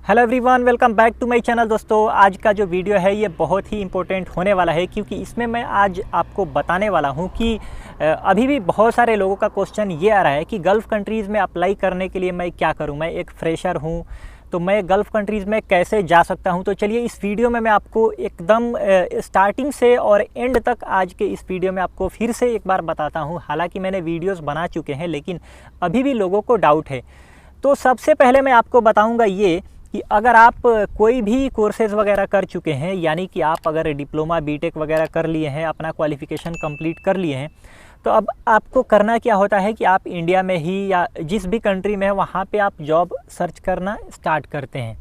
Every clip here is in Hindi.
Hello everyone, welcome back to my channel. दोस्तों, आज का जो वीडियो है ये बहुत ही इम्पोर्टेंट होने वाला है, क्योंकि इसमें मैं आज आपको बताने वाला हूँ कि अभी भी बहुत सारे लोगों का क्वेश्चन ये आ रहा है कि गल्फ़ कंट्रीज़ में अप्लाई करने के लिए मैं क्या करूँ। मैं एक फ्रेशर हूँ, तो मैं गल्फ़ कंट्रीज़ में कैसे जा सकता हूँ। तो चलिए, इस वीडियो में मैं आपको एकदम स्टार्टिंग से और एंड तक आज के इस वीडियो में आपको फिर से एक बार बताता हूँ। हालांकि मैंने वीडियोस बना चुके हैं, लेकिन अभी भी लोगों को डाउट है। तो सबसे पहले मैं आपको बताऊँगा ये कि अगर आप कोई भी कोर्सेज़ वगैरह कर चुके हैं, यानी कि आप अगर डिप्लोमा बीटेक वगैरह कर लिए हैं, अपना क्वालिफ़िकेशन कंप्लीट कर लिए हैं, तो अब आपको करना क्या होता है कि आप इंडिया में ही या जिस भी कंट्री में है वहाँ पे आप जॉब सर्च करना स्टार्ट करते हैं।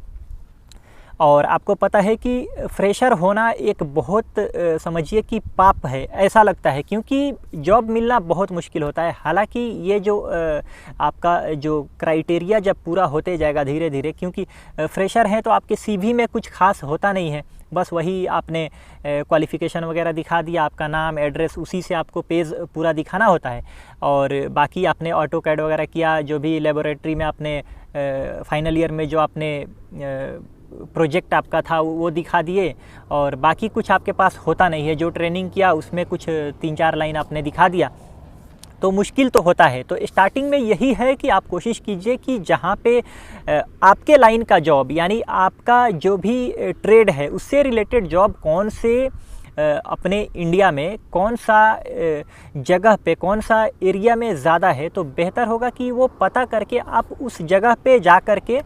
और आपको पता है कि फ्रेशर होना एक बहुत समझिए कि पाप है, ऐसा लगता है, क्योंकि जॉब मिलना बहुत मुश्किल होता है। हालांकि ये जो आपका जो क्राइटेरिया जब पूरा होते जाएगा धीरे धीरे, क्योंकि फ्रेशर हैं तो आपके सीवी में कुछ खास होता नहीं है, बस वही आपने क्वालिफ़िकेशन वगैरह दिखा दिया, आपका नाम एड्रेस, उसी से आपको पेज पूरा दिखाना होता है। और बाकी आपने ऑटो कैड वगैरह किया, जो भी लेबोरेटरी में आपने फाइनल ईयर में जो आपने प्रोजेक्ट आपका था वो दिखा दिए, और बाकी कुछ आपके पास होता नहीं है। जो ट्रेनिंग किया उसमें कुछ 3-4 लाइन आपने दिखा दिया, तो मुश्किल तो होता है। तो स्टार्टिंग में यही है कि आप कोशिश कीजिए कि जहाँ पे आपके लाइन का जॉब, यानी आपका जो भी ट्रेड है उससे रिलेटेड जॉब कौन से अपने इंडिया में कौन सा जगह पे, कौन सा एरिया में ज़्यादा है, तो बेहतर होगा कि वो पता करके आप उस जगह पे जा कर के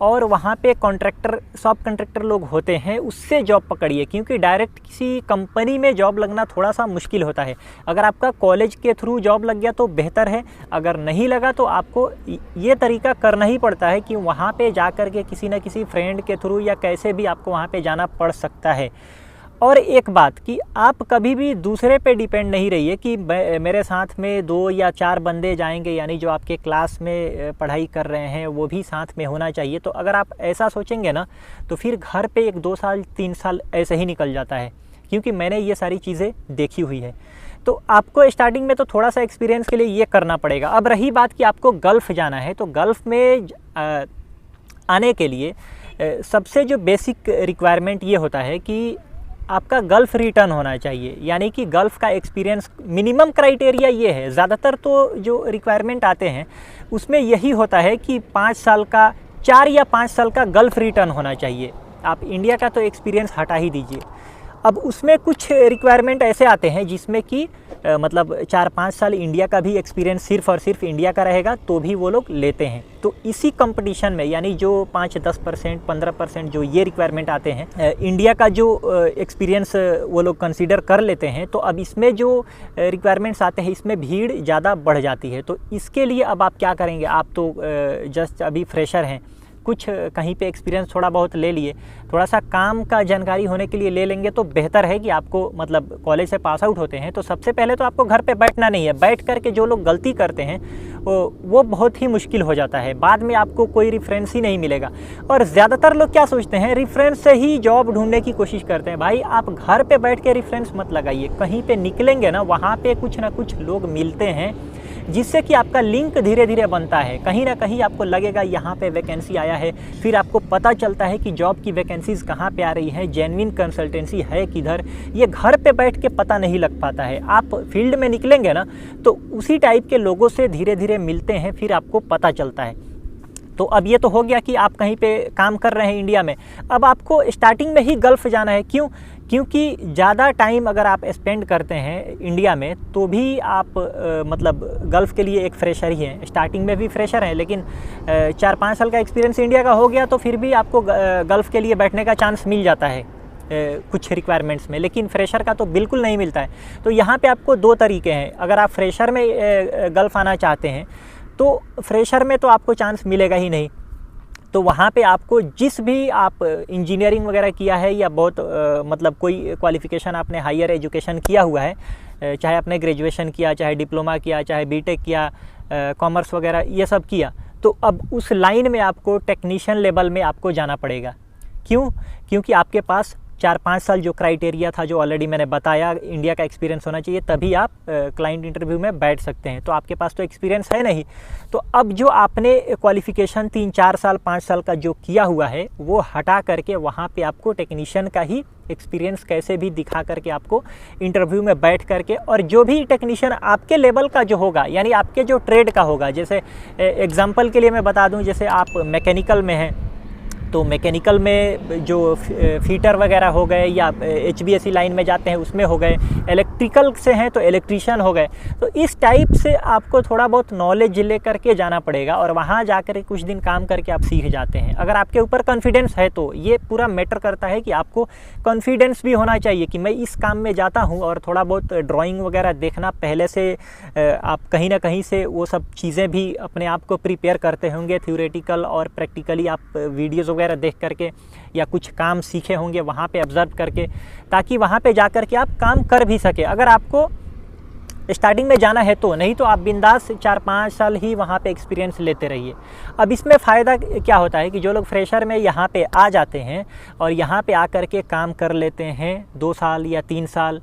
और वहाँ पे कॉन्ट्रैक्टर, सब कॉन्ट्रैक्टर लोग होते हैं, उससे जॉब पकड़िए। क्योंकि डायरेक्ट किसी कंपनी में जॉब लगना थोड़ा सा मुश्किल होता है। अगर आपका कॉलेज के थ्रू जॉब लग गया तो बेहतर है, अगर नहीं लगा तो आपको ये तरीका करना ही पड़ता है कि वहाँ पे जा कर के किसी न किसी फ्रेंड के थ्रू या कैसे भी आपको वहाँ पे जाना पड़ सकता है। और एक बात कि आप कभी भी दूसरे पे डिपेंड नहीं रहिए कि मेरे साथ में 2 या 4 बंदे जाएंगे, यानी जो आपके क्लास में पढ़ाई कर रहे हैं वो भी साथ में होना चाहिए। तो अगर आप ऐसा सोचेंगे ना, तो फिर घर पे 1-2 साल 3 साल ऐसे ही निकल जाता है, क्योंकि मैंने ये सारी चीज़ें देखी हुई है। तो आपको स्टार्टिंग में तो थोड़ा सा एक्सपीरियंस के लिए ये करना पड़ेगा। अब रही बात कि आपको गल्फ़ जाना है, तो गल्फ़ में आने के लिए सबसे जो बेसिक रिक्वायरमेंट ये होता है कि आपका गल्फ़ रिटर्न होना चाहिए, यानी कि गल्फ़ का एक्सपीरियंस। मिनिमम क्राइटेरिया ये है, ज़्यादातर तो जो रिक्वायरमेंट आते हैं उसमें यही होता है कि 5 साल का, 4 या 5 साल का गल्फ़ रिटर्न होना चाहिए। आप इंडिया का तो एक्सपीरियंस हटा ही दीजिए। अब उसमें कुछ रिक्वायरमेंट ऐसे आते हैं जिसमें कि मतलब 4-5 साल इंडिया का भी एक्सपीरियंस सिर्फ़ और सिर्फ इंडिया का रहेगा तो भी वो लोग लेते हैं। तो इसी कंपटीशन में, यानी जो 5-10%, 15% जो ये रिक्वायरमेंट आते हैं, इंडिया का जो एक्सपीरियंस वो लोग कंसीडर कर लेते हैं। तो अब इसमें जो रिक्वायरमेंट्स आते हैं इसमें भीड़ ज़्यादा बढ़ जाती है। तो इसके लिए अब आप क्या करेंगे, आप तो जस्ट अभी फ्रेशर हैं, कुछ कहीं पे एक्सपीरियंस थोड़ा बहुत ले लिए, थोड़ा सा काम का जानकारी होने के लिए ले लेंगे तो बेहतर है कि आपको, मतलब कॉलेज से पास आउट होते हैं तो सबसे पहले तो आपको घर पे बैठना नहीं है। बैठ कर के जो लोग गलती करते हैं वो बहुत ही मुश्किल हो जाता है, बाद में आपको कोई रेफरेंस ही नहीं मिलेगा। और ज़्यादातर लोग क्या सोचते हैं, रेफरेंस से ही जॉब ढूंढने की कोशिश करते हैं। भाई, आप घर पे बैठ के रेफरेंस मत लगाइए, कहीं पे निकलेंगे ना वहाँ पे कुछ ना कुछ लोग मिलते हैं जिससे कि आपका लिंक धीरे धीरे बनता है। कहीं ना कहीं आपको लगेगा यहाँ पे वैकेंसी आया है, फिर आपको पता चलता है कि जॉब की वैकेंसीज़ कहाँ पे आ रही हैं, जेन्युइन कंसल्टेंसी है किधर, ये घर पे बैठ के पता नहीं लग पाता है। आप फील्ड में निकलेंगे ना तो उसी टाइप के लोगों से धीरे धीरे मिलते हैं, फिर आपको पता चलता है। तो अब ये तो हो गया कि आप कहीं पे काम कर रहे हैं इंडिया में। अब आपको स्टार्टिंग में ही गल्फ़ जाना है। क्यों? क्योंकि ज़्यादा टाइम अगर आप स्पेंड करते हैं इंडिया में तो भी आप मतलब गल्फ़ के लिए एक फ्रेशर ही हैं। स्टार्टिंग में भी फ्रेशर हैं, लेकिन 4-5 साल का एक्सपीरियंस इंडिया का हो गया तो फिर भी आपको गल्फ़ के लिए बैठने का चांस मिल जाता है कुछ रिक्वायरमेंट्स में, लेकिन फ्रेशर का तो बिल्कुल नहीं मिलता है। तो यहाँ पे आपको 2 तरीके हैं। अगर आप फ्रेशर में गल्फ़ आना चाहते हैं तो फ्रेशर में तो आपको चांस मिलेगा ही नहीं। तो वहाँ पे आपको जिस भी आप इंजीनियरिंग वगैरह किया है या बहुत मतलब कोई क्वालिफ़िकेशन आपने हायर एजुकेशन किया हुआ है, चाहे आपने ग्रेजुएशन किया, चाहे डिप्लोमा किया, चाहे बीटेक किया, कॉमर्स वगैरह ये सब किया, तो अब उस लाइन में आपको टेक्नीशियन लेवल में आपको जाना पड़ेगा। क्यों? क्योंकि आपके पास 4-5 साल जो क्राइटेरिया था, जो ऑलरेडी मैंने बताया, इंडिया का एक्सपीरियंस होना चाहिए, तभी आप क्लाइंट इंटरव्यू में बैठ सकते हैं। तो आपके पास तो एक्सपीरियंस है नहीं, तो अब जो आपने क्वालिफ़िकेशन 3-4 साल 5 साल का जो किया हुआ है वो हटा करके वहाँ पे आपको टेक्नीशियन का ही एक्सपीरियंस कैसे भी दिखा करके आपको इंटरव्यू में बैठ करके, और जो भी टेक्नीशियन आपके लेवल का जो होगा, यानी आपके जो ट्रेड का होगा, जैसे एग्जांपल के लिए मैं बता दूं, जैसे आप मैकेनिकल में हैं तो मैकेनिकल में जो फीटर वगैरह हो गए, या HVAC लाइन में जाते हैं उसमें हो गए, इलेक्ट्रिकल से हैं तो इलेक्ट्रीशियन हो गए। तो इस टाइप से आपको थोड़ा बहुत नॉलेज ले करके जाना पड़ेगा और वहाँ जाकर कुछ दिन काम करके आप सीख जाते हैं। अगर आपके ऊपर कॉन्फिडेंस है तो ये पूरा मैटर करता है कि आपको कॉन्फिडेंस भी होना चाहिए कि मैं इस काम में जाता हूँ, और थोड़ा बहुत ड्राइंग वगैरह देखना पहले से आप कहीं ना कहीं से वो सब चीज़ें भी अपने आप को प्रिपेयर करते होंगे, थ्योरेटिकल और प्रैक्टिकली आप वीडियोज़ वगैरह देख करके या कुछ काम सीखे होंगे वहाँ पे ऑब्जर्व करके, ताकि वहाँ पे जा कर के आप काम कर भी सके। अगर आपको स्टार्टिंग में जाना है तो, नहीं तो आप बिंदास 4-5 साल ही वहाँ पे एक्सपीरियंस लेते रहिए। अब इसमें फ़ायदा क्या होता है कि जो लोग फ्रेशर में यहाँ पे आ जाते हैं और यहाँ पे आकर के काम कर लेते हैं 2 साल या 3 साल,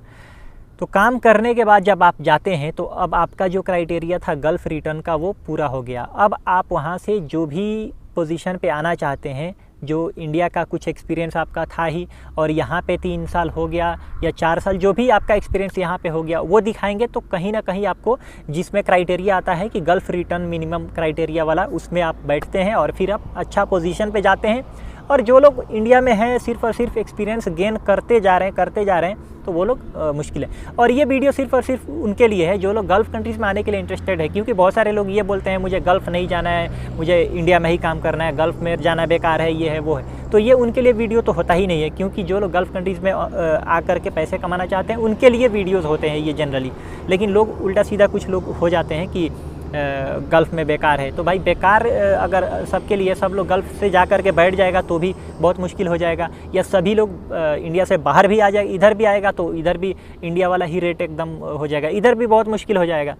तो काम करने के बाद जब आप जाते हैं तो अब आपका जो क्राइटेरिया था गल्फ़ रिटर्न का वो पूरा हो गया। अब आप वहाँ से जो भी पोजीशन पे आना चाहते हैं, जो इंडिया का कुछ एक्सपीरियंस आपका था ही और यहाँ पे 3 साल हो गया या 4 साल, जो भी आपका एक्सपीरियंस यहाँ पे हो गया, वो दिखाएंगे तो कहीं ना कहीं आपको, जिसमें क्राइटेरिया आता है कि गल्फ़ रिटर्न मिनिमम क्राइटेरिया वाला, उसमें आप बैठते हैं और फिर आप अच्छा पोजीशन पे जाते हैं। और जो लोग इंडिया में हैं सिर्फ़ और सिर्फ एक्सपीरियंस गेन करते जा रहे हैं, तो वो लोग मुश्किल है। और ये वीडियो सिर्फ़ और सिर्फ उनके लिए है जो लोग गल्फ़ कंट्रीज़ में आने के लिए इंटरेस्टेड है, क्योंकि बहुत सारे लोग ये बोलते हैं मुझे गल्फ़ नहीं जाना है, मुझे इंडिया में ही काम करना है, गल्फ़ में जाना बेकार है, ये है वो है। तो ये उनके लिए वीडियो तो होता ही नहीं है, क्योंकि जो लोग गल्फ़ कंट्रीज़ में आकर के पैसे कमाना चाहते हैं उनके लिए वीडियोज़ होते हैं ये जनरली। लेकिन लोग उल्टा सीधा कुछ लोग हो जाते हैं कि गल्फ़ में बेकार है। तो भाई बेकार अगर सबके लिए, सब लोग गल्फ़ से जा कर के बैठ जाएगा तो भी बहुत मुश्किल हो जाएगा, या सभी लोग इंडिया से बाहर भी आ जाए, इधर भी आएगा तो इधर भी इंडिया वाला ही रेट एकदम हो जाएगा, इधर भी बहुत मुश्किल हो जाएगा।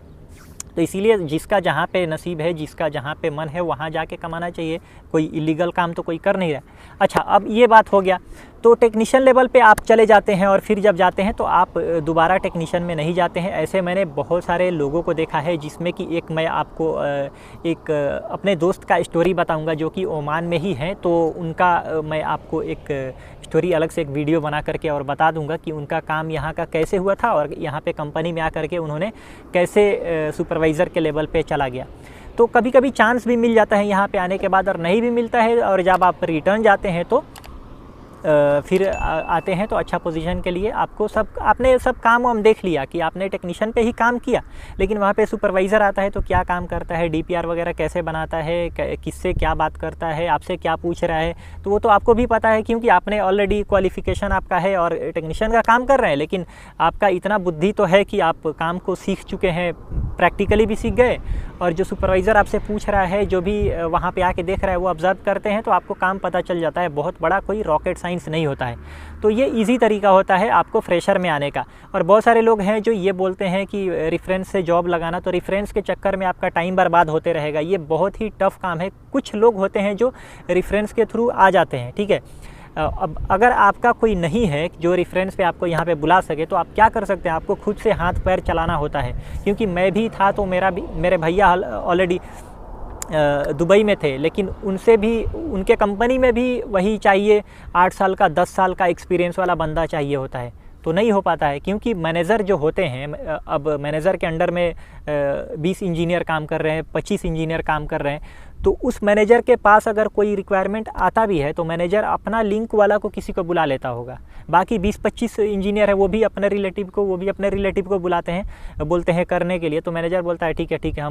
तो इसीलिए जिसका जहाँ पे नसीब है, जिसका जहाँ पे मन है, वहाँ जाके कमाना चाहिए। कोई इलीगल काम तो कोई कर नहीं रहा। अच्छा, अब ये बात हो गया, तो टेक्नीशियन लेवल पे आप चले जाते हैं और फिर जब जाते हैं तो आप दोबारा टेक्नीशियन में नहीं जाते हैं। ऐसे मैंने बहुत सारे लोगों को देखा है, जिसमें कि एक मैं आपको एक अपने दोस्त का स्टोरी बताऊंगा जो कि ओमान में ही हैं। तो उनका मैं आपको एक स्टोरी अलग से एक वीडियो बना करके और बता दूंगा कि उनका काम यहाँ का कैसे हुआ था और यहाँ पे कंपनी में आकर के उन्होंने कैसे सुपरवाइज़र के लेवल पे चला गया। तो कभी कभी चांस भी मिल जाता है यहाँ पे आने के बाद और नहीं भी मिलता है, और जब आप रिटर्न जाते हैं तो फिर आते हैं तो अच्छा पोजीशन के लिए आपको आपने सब काम हम देख लिया कि आपने टेक्नीशियन पे ही काम किया, लेकिन वहाँ पे सुपरवाइज़र आता है तो क्या काम करता है, DPR वगैरह कैसे बनाता है, किससे क्या बात करता है, आपसे क्या पूछ रहा है, तो वो तो आपको भी पता है, क्योंकि आपने ऑलरेडी क्वालिफ़िकेशन आपका है और टेक्नीशियन का काम कर रहे हैं। लेकिन आपका इतना बुद्धि तो है कि आप काम को सीख चुके हैं, प्रैक्टिकली भी सीख गए, और जो सुपरवाइज़र आपसे पूछ रहा है, जो भी वहाँ पे आके देख रहा है, वो ऑब्ज़र्व करते हैं तो आपको काम पता चल जाता है। बहुत बड़ा कोई रॉकेट साइंस नहीं होता है। तो ये इजी तरीका होता है आपको फ्रेशर में आने का। और बहुत सारे लोग हैं जो ये बोलते हैं कि रेफरेंस से जॉब लगाना, तो रेफरेंस के चक्कर में आपका टाइम बर्बाद होते रहेगा। ये बहुत ही टफ़ काम है। कुछ लोग होते हैं जो रेफरेंस के थ्रू आ जाते हैं, ठीक है। अब अगर आपका कोई नहीं है जो रेफरेंस पे आपको यहाँ पे बुला सके, तो आप क्या कर सकते हैं, आपको खुद से हाथ पैर चलाना होता है। क्योंकि मैं भी था तो मेरे भैया ऑलरेडी दुबई में थे, लेकिन उनसे भी, उनके कंपनी में भी वही चाहिए, 8 साल का 10 साल का एक्सपीरियंस वाला बंदा चाहिए होता है। तो नहीं हो पाता है, क्योंकि मैनेजर जो होते हैं, अब मैनेजर के अंडर में 20 इंजीनियर काम कर रहे हैं, 25 इंजीनियर काम कर रहे हैं, तो उस मैनेजर के पास अगर कोई रिक्वायरमेंट आता भी है तो मैनेजर अपना लिंक वाला को किसी को बुला लेता होगा। बाकी 20-25 इंजीनियर है, वो भी अपने रिलेटिव को बुलाते हैं, बोलते हैं करने के लिए। तो मैनेजर बोलता है ठीक है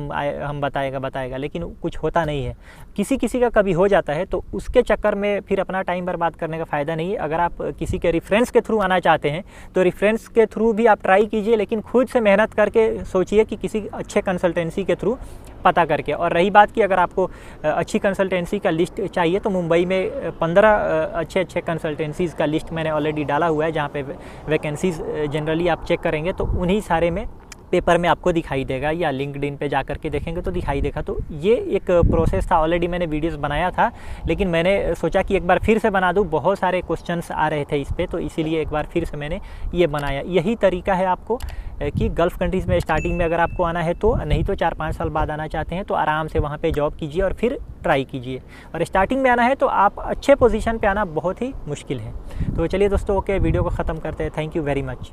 हम बताएगा, लेकिन कुछ होता नहीं है। किसी का कभी हो जाता है, तो उसके चक्कर में फिर अपना टाइम बर्बाद करने का फ़ायदा नहीं है। अगर आप किसी के रेफरेंस के थ्रू आना चाहते हैं तो रेफरेंस के थ्रू भी आप ट्राई कीजिए, लेकिन खुद से मेहनत करके सोचिए कि किसी अच्छे कंसल्टेंसी के थ्रू पता करके। और रही बात कि अगर आपको अच्छी कंसल्टेंसी का लिस्ट चाहिए, तो मुंबई में 15 अच्छे कंसल्टेंसीज़ का लिस्ट मैंने ऑलरेडी डाला हुआ है, जहाँ पे वैकेंसीज़ जनरली आप चेक करेंगे तो उन्हीं सारे में पेपर में आपको दिखाई देगा, या लिंक्डइन पे जा कर के देखेंगे तो दिखाई देगा। तो ये एक प्रोसेस था, ऑलरेडी मैंने वीडियोस बनाया था, लेकिन मैंने सोचा कि एक बार फिर से बना दूं। बहुत सारे क्वेश्चंस आ रहे थे इस पे, तो इसीलिए एक बार फिर से मैंने ये बनाया। यही तरीका है आपको कि गल्फ़ कंट्रीज़ में स्टार्टिंग में अगर आपको आना है तो, नहीं तो 4-5 साल बाद आना चाहते हैं तो आराम से वहाँ पे जॉब कीजिए और फिर ट्राई कीजिए। और स्टार्टिंग में आना है तो आप अच्छे पोजीशन पे आना बहुत ही मुश्किल है। तो चलिए दोस्तों, ओके, वीडियो को ख़त्म करते हैं। Thank you very much.